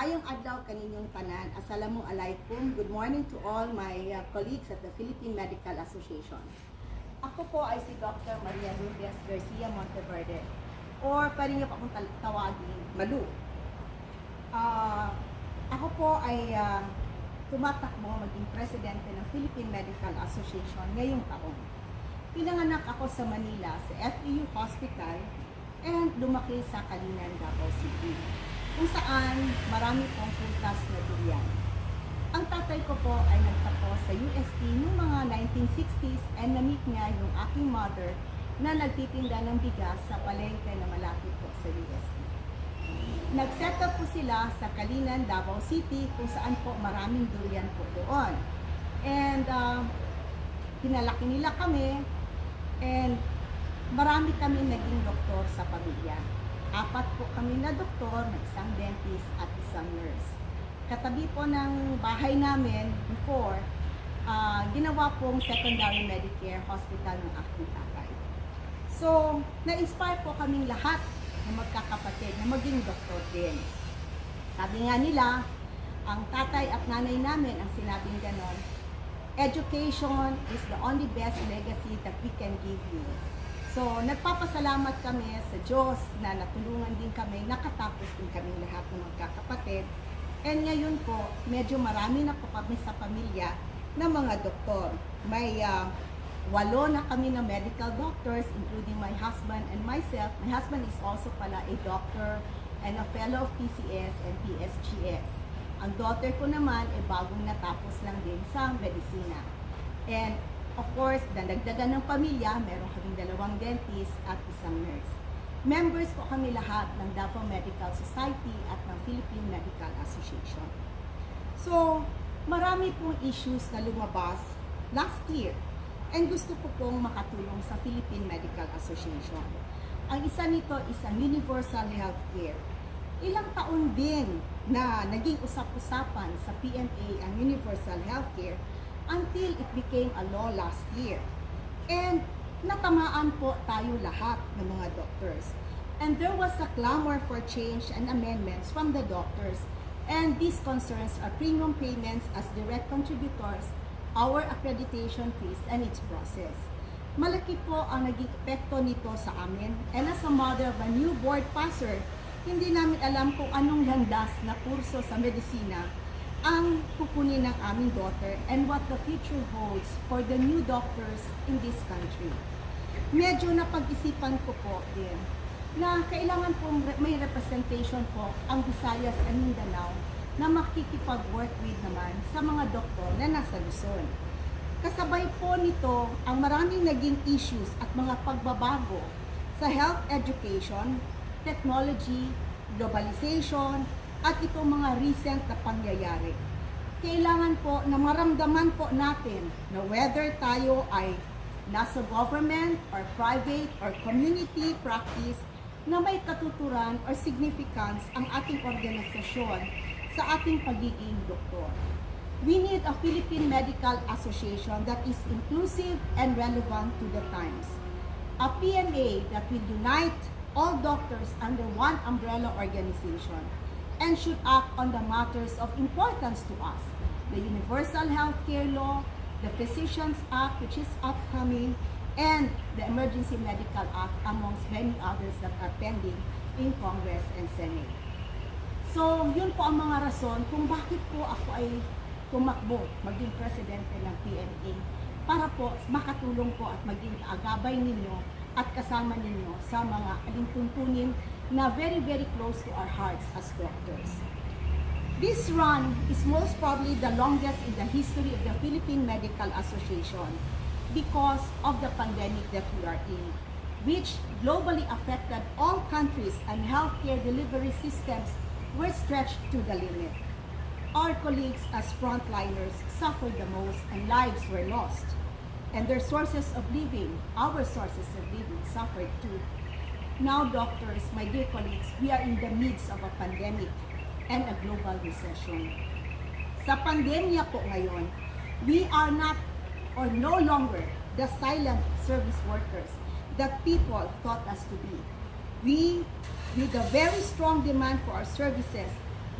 Ayong adlaw kaninyong tanan. Assalamualaikum. Good morning to all my colleagues at the Philippine Medical Association. Ako po ay si Dr. Maria Lourdes Garcia Monteverde, or pwede niyo pa akong tawagin Malou. Ako po ay tumatakbo maging presidente ng Philippine Medical Association ngayong taon. Pinanganak ako sa Manila sa FEU Hospital and lumaki sa Kalinan, Davao City, kung saan marami pong prutas na durian. Ang tatay ko po ay nagtapos sa UST noong mga 1960s and na-meet niya yung aking mother na nagtitinda ng bigas sa palengke na malapit po sa UST. Nag-set up po sila sa Kalinan, Davao City, kung saan po maraming durian po doon. And pinalaki nila kami and marami kami naging doktor sa pamilya. 4 po kami na doktor, may isang dentist at isang nurse. Katabi po ng bahay namin before, ginawa pong secondary Medicare hospital ng aking tatay. So, na-inspire po kaming lahat na magkakapatid na maging doktor din. Sabi nga nila, ang tatay at nanay namin ang sinabing ganon, education is the only best legacy that we can give you. So, nagpapasalamat kami sa Diyos na natulungan din kami, nakatapos din kami lahat ng magkakapatid. And ngayon po, medyo marami na po kami sa pamilya na mga doktor. May 8 na kami na medical doctors, including my husband and myself. My husband is also pala a doctor and a fellow of PCS and PSGS. Ang daughter ko naman ay bagong natapos lang din sa medisina. And of course, dadagdagan ng pamilya, meron kaming 2 dentist at isang nurse. Members po kami lahat ng Davao Medical Society at ng Philippine Medical Association. So, marami pong issues na lumabas last year and gusto ko pong makatulong sa Philippine Medical Association. Ang isa nito is ang universal healthcare. Ilang taon din na naging usap-usapan sa PMA ang universal healthcare until it became a law last year. And natamaan po tayo lahat ng mga doctors. And there was a clamor for change and amendments from the doctors. And these concerns are premium payments as direct contributors, our accreditation fees, and its process. Malaki po ang naging epekto nito sa amin. And as a mother of a new board passer, hindi namin alam kung anong landas na kurso sa medisina ang kukunin ng aming daughter and what the future holds for the new doctors in this country. Medyo napag-isipan ko po din na kailangan po may representation po ang Visayas and Mindanao na makikipag-work with naman sa mga doktor na nasa Luzon. Kasabay po nito ang maraming naging issues at mga pagbabago sa health education, technology, globalization, at itong mga recent na pangyayari. Kailangan po na maramdaman po natin na whether tayo ay nasa government or private or community practice na may katuturan or significance ang ating organisasyon sa ating pagiging doktor. We need a Philippine Medical Association that is inclusive and relevant to the times. A PMA that will unite all doctors under one umbrella organization and should act on the matters of importance to us. The Universal Healthcare Law, the Physicians Act, which is upcoming, and the Emergency Medical Act, amongst many others that are pending in Congress and Senate. So, yun po ang mga rason kung bakit po ako ay tumakbo maging presidente ng PMA para po makatulong po at maging kaagabay ninyo at kasama ninyo sa mga alintuntunin na very, very close to our hearts as doctors. This run is most probably the longest in the history of the Philippine Medical Association because of the pandemic that we are in, which globally affected all countries and healthcare delivery systems were stretched to the limit. Our colleagues as frontliners suffered the most and lives were lost, and their sources of living, our sources of living, suffered too. Now, doctors, my dear colleagues, we are in the midst of a pandemic and a global recession. Sa pandemya po ngayon, we are not or no longer the silent service workers that people thought us to be. We, with a very strong demand for our services,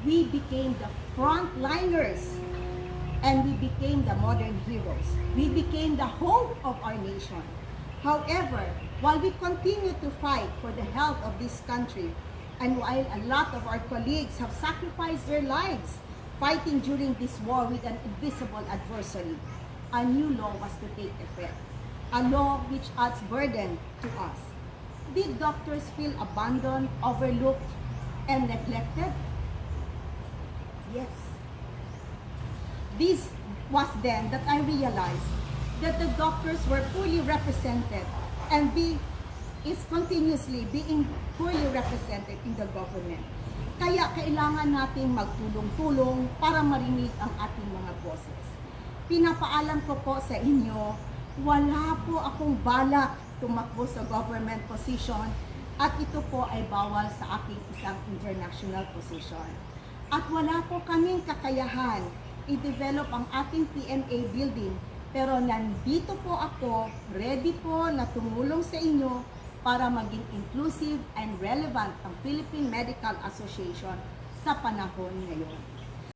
we became the frontliners and we became the modern heroes. We became the hope of our nation. However, while we continue to fight for the health of this country, and while a lot of our colleagues have sacrificed their lives fighting during this war with an invisible adversary, a new law was to take effect. A law which adds burden to us. Did doctors feel abandoned, overlooked, and neglected? Yes. This was then that I realized that the doctors were poorly represented and is continuously being poorly represented in the government. Kaya kailangan natin magtulong-tulong para marinig ang ating mga boses. Pinapaalam ko po sa inyo, wala po akong balak tumakbo sa government position at ito po ay bawal sa aking isang international position. At wala po kaming kakayahan i-develop ang ating PMA building, pero nandito po ako, ready po na tumulong sa inyo para maging inclusive and relevant ang Philippine Medical Association sa panahon ngayon.